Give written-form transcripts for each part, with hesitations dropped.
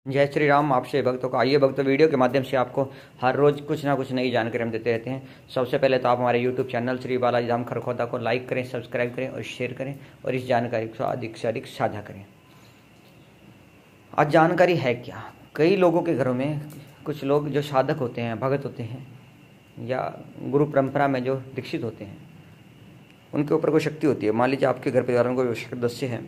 जय श्री राम। आपसे भक्तों का आइए भक्तों, वीडियो के माध्यम से आपको हर रोज कुछ ना कुछ नई जानकारी हम देते रहते हैं। सबसे पहले तो आप हमारे यूट्यूब चैनल श्री बालाजी धाम खरखोदा को लाइक करें, सब्सक्राइब करें और शेयर करें और इस जानकारी को अधिक से अधिक साझा करें। आज जानकारी है क्या, कई लोगों के घरों में कुछ लोग जो साधक होते हैं, भगत होते हैं या गुरु परंपरा में जो दीक्षित होते हैं, उनके ऊपर कोई शक्ति होती है। मान लीजिए आपके घर परिवार में कोई सदस्य है,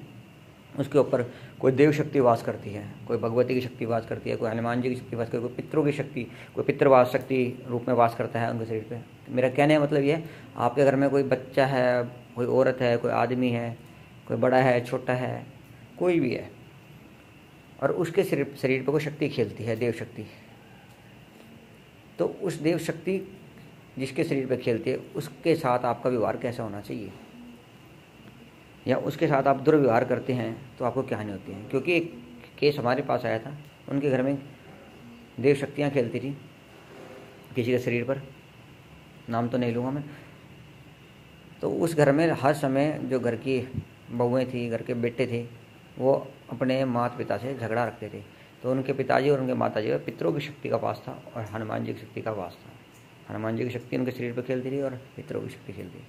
उसके ऊपर कोई देव शक्ति वास करती है, कोई भगवती की शक्ति वास करती है, कोई हनुमान जी की शक्ति वास करती है, कोई पितरों की शक्ति, कोई पितृवास शक्ति रूप में वास करता है उनके शरीर पे। मेरा कहने का मतलब ये है, आपके घर में कोई बच्चा है, कोई औरत है, कोई आदमी है, कोई बड़ा है, छोटा है, कोई भी है, और उसके शरीर पर कोई शक्ति खेलती है, देव शक्ति, तो उस देव शक्ति जिसके शरीर पर खेलती है उसके साथ आपका व्यवहार कैसा होना चाहिए, या उसके साथ आप दुर्व्यवहार करते हैं तो आपको क्या हानि होती है। क्योंकि एक केस हमारे पास आया था, उनके घर में देव शक्तियाँ खेलती थी किसी के शरीर पर, नाम तो नहीं लूँगा मैं। तो उस घर में हर समय जो घर की बहुएँ थी, घर के बेटे थे, वो अपने माता पिता से झगड़ा रखते थे। तो उनके पिताजी और उनके माताजी का पितरों की शक्ति का वास था और हनुमान जी की शक्ति का वास था। हनुमान जी की शक्ति उनके शरीर पर खेलती थी और पितरों की शक्ति खेलती थी।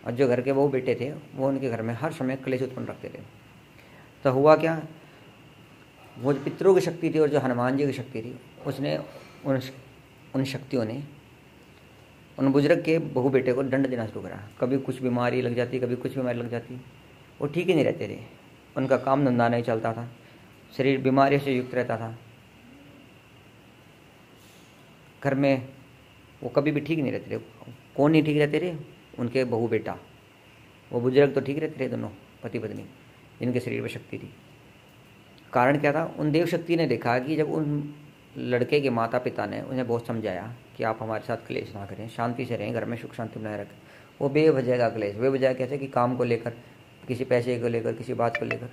और जो घर के वो बेटे थे वो उनके घर में हर समय क्लेश उत्पन्न रखते थे। तो हुआ क्या, वो जो पितरों की शक्ति थी और जो हनुमान जी की शक्ति थी, उसने उन शक्तियों ने उन बुजुर्ग के बहू बेटे को दंड देना शुरू करा। कभी कुछ बीमारी लग जाती, कभी कुछ बीमारी लग जाती, वो ठीक ही नहीं रहते थे, उनका काम धंधा नहीं चलता था, शरीर बीमारी से युक्त रहता था, घर में वो कभी भी ठीक नहीं रहते थे। कौन नहीं ठीक रहते थे? उनके बहू बेटा। वो बुजुर्ग तो ठीक रहते थे, दोनों पति पत्नी, जिनके शरीर में शक्ति थी। कारण क्या था? उन देव शक्ति ने देखा कि जब उन लड़के के माता पिता ने उन्हें बहुत समझाया कि आप हमारे साथ क्लेश ना करें, शांति से रहें, घर में सुख शांति बनाए रखें, वो बेवजह का क्लेश, बेवजह कैसे कि काम को लेकर, किसी पैसे को लेकर, किसी बात को लेकर,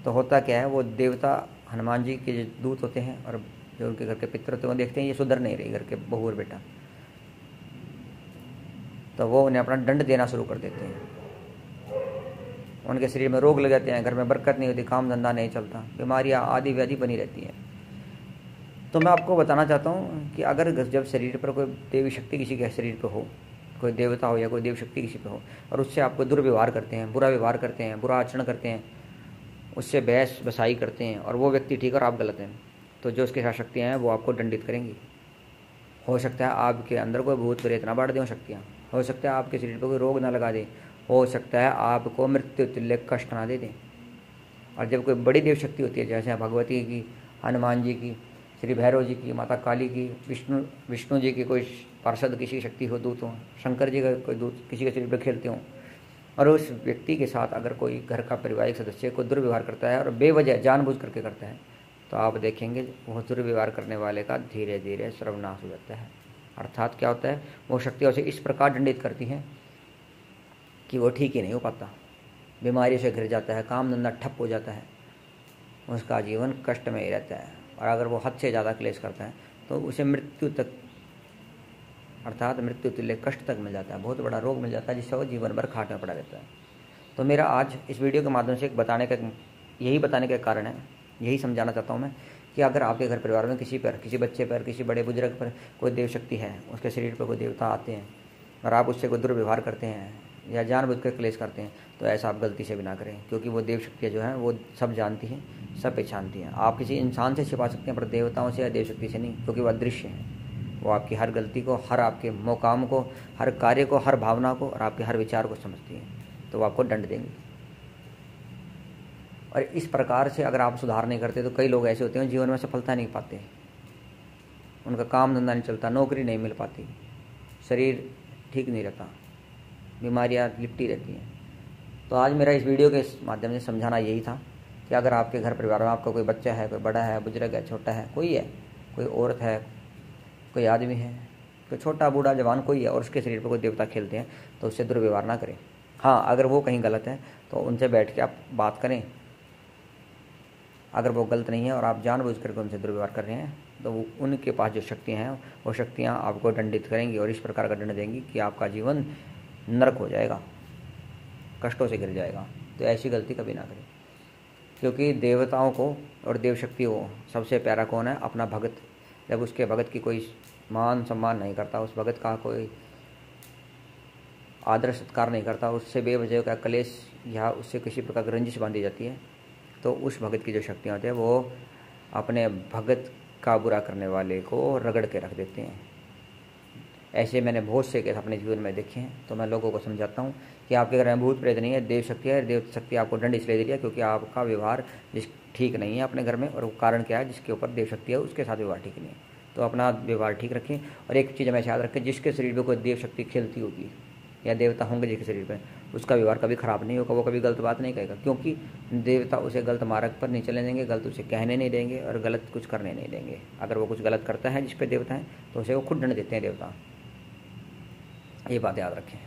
तो होता क्या है, वो देवता हनुमान जी के जो दूत होते हैं और जो उनके घर के पितर होते हैं, वो देखते हैं ये सुधर नहीं रही घर के बहू और बेटा, तो वो उन्हें अपना दंड देना शुरू कर देते हैं। उनके शरीर में रोग लग जाते हैं, घर में बरकत नहीं होती, काम धंधा नहीं चलता, बीमारियां आदि व्याधि बनी रहती हैं। तो मैं आपको बताना चाहता हूँ कि अगर जब शरीर पर कोई देवी शक्ति किसी के शरीर पर हो, कोई देवता हो या कोई देव शक्ति किसी पे हो, और उससे आपको दुर्व्यवहार करते हैं, बुरा व्यवहार करते हैं, बुरा आचरण करते हैं, उससे बहस बसाई करते हैं, और वो व्यक्ति ठीक और आप गलत हैं, तो जो उसके साथ शक्तियाँ हैं वो आपको दंडित करेंगी। हो सकता है आपके अंदर कोई भूत प्रेत ना बांट दें शक्तियाँ, हो सकता है आपके शरीर पर कोई रोग ना लगा दे, हो सकता है आपको मृत्यु तुल्य कष्ट ना दे दें। और जब कोई बड़ी देव शक्ति होती है, जैसे भगवती की, हनुमान जी की, श्री भैरव जी की, माता काली की, विष्णु जी की कोई पार्षद किसी की शक्ति हो, दूत हो, शंकर जी का कोई दूत किसी के शरीर पर खेलते हों, और उस व्यक्ति के साथ अगर कोई घर का पारिवारिक सदस्य को दुर्व्यवहार करता है और बेवजह जानबूझ करके करता है, तो आप देखेंगे वो दुर्व्यवहार करने वाले का धीरे धीरे सर्वनाश हो जाता है। अर्थात क्या होता है, वो शक्तियाँ उसे इस प्रकार दंडित करती हैं कि वो ठीक ही नहीं हो पाता, बीमारी से घिर जाता है, काम धंधा ठप हो जाता है, उसका जीवन कष्ट में ही रहता है। और अगर वो हद से ज़्यादा क्लेश करता है तो उसे मृत्यु तक, अर्थात मृत्यु तुल्य कष्ट तक मिल जाता है, बहुत बड़ा रोग मिल जाता है, जिससे वो जीवन भर खाट में पड़ा रहता है। तो मेरा आज इस वीडियो के माध्यम से यही बताने का कारण है, यही समझाना चाहता हूँ मैं, कि अगर आपके घर परिवार में किसी पर, किसी बच्चे पर, किसी बड़े बुजुर्ग पर कोई देव शक्ति है, उसके शरीर पर कोई देवता आते हैं और आप उससे कोई दुर्व्यवहार करते हैं या जानबूझकर क्लेश करते हैं, तो ऐसा आप गलती से भी ना करें। क्योंकि वो देव शक्तियाँ जो हैं वो सब जानती हैं, सब पहचानती हैं। आप किसी इंसान से छिपा सकते हैं पर देवताओं से या देव शक्ति से नहीं, क्योंकि वो अदृश्य हैं। वो आपकी हर गलती को, हर आपके मोकाम को, हर कार्य को, हर भावना को और आपके हर विचार को समझती हैं, तो वो आपको दंड देंगी। और इस प्रकार से अगर आप सुधार नहीं करते तो कई लोग ऐसे होते हैं जीवन में सफलता नहीं पाते, उनका काम धंधा नहीं चलता, नौकरी नहीं मिल पाती, शरीर ठीक नहीं रहता, बीमारियां लिपटी रहती हैं। तो आज मेरा इस वीडियो के माध्यम से समझाना यही था कि अगर आपके घर परिवार में आपका कोई बच्चा है, कोई बड़ा है, बुजुर्ग है, छोटा है, कोई है, कोई औरत है, कोई आदमी है, कोई छोटा बूढ़ा जवान कोई है, और उसके शरीर पर कोई देवता खेलते हैं, तो उससे दुर्व्यवहार ना करें। हाँ, अगर वो कहीं गलत है तो उनसे बैठ के आप बात करें। अगर वो गलत नहीं है और आप जानबूझ करके उनसे दुर्व्यवहार कर रहे हैं, तो वो उनके पास जो शक्तियाँ हैं वो शक्तियाँ आपको दंडित करेंगी और इस प्रकार का दंड देंगी कि आपका जीवन नरक हो जाएगा, कष्टों से गिर जाएगा। तो ऐसी गलती कभी ना करें। क्योंकि देवताओं को और देव शक्तियों को सबसे प्यारा कौन है? अपना भगत। जब उसके भगत की कोई मान सम्मान नहीं करता, उस भगत का कोई आदर सत्कार नहीं करता, उससे बेवजह का क्लेश या उससे किसी प्रकार की रंजिश बांधी जाती है, तो उस भगत की जो शक्तियाँ होती है वो अपने भगत का बुरा करने वाले को रगड़ के रख देते हैं। ऐसे मैंने बहुत से केस अपने जीवन में देखे हैं। तो मैं लोगों को समझाता हूँ कि आपके घर में भूत प्रेत नहीं है, देव शक्ति है। देव शक्ति आपको दंड इसलिए दे रही है क्योंकि आपका व्यवहार ठीक नहीं है अपने घर में, और वो कारण क्या है? जिसके ऊपर देव शक्ति है उसके साथ व्यवहार ठीक नहीं है। तो अपना व्यवहार ठीक रखें। और एक चीज़ हमें याद रखें, जिसके शरीर में कोई देव शक्ति खेलती होगी या देवता होंगे जिसके शरीर में, उसका व्यवहार कभी खराब नहीं होगा, वो कभी गलत बात नहीं कहेगा, क्योंकि देवता उसे गलत मार्ग पर नहीं चलने देंगे, गलत उसे कहने नहीं देंगे और गलत कुछ करने नहीं देंगे। अगर वो कुछ गलत करता है जिस पे देवता है तो उसे वो खुद दंड देते हैं देवता। ये बात याद रखें।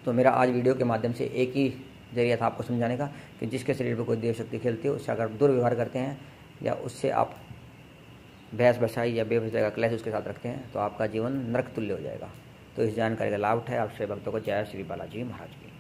तो मेरा आज वीडियो के माध्यम से एक ही जरिया था आपको समझाने का कि जिसके शरीर में कोई देव शक्ति खेलती है उससे अगर दुर्व्यवहार करते हैं या उससे आप बहस बसाई या बेवजह का क्लेश उसके साथ रखते हैं तो आपका जीवन नरक तुल्य हो जाएगा। तो इस जानकारी का लाभ उठाए। आप सभी भक्तों को जय श्री बालाजी महाराज की।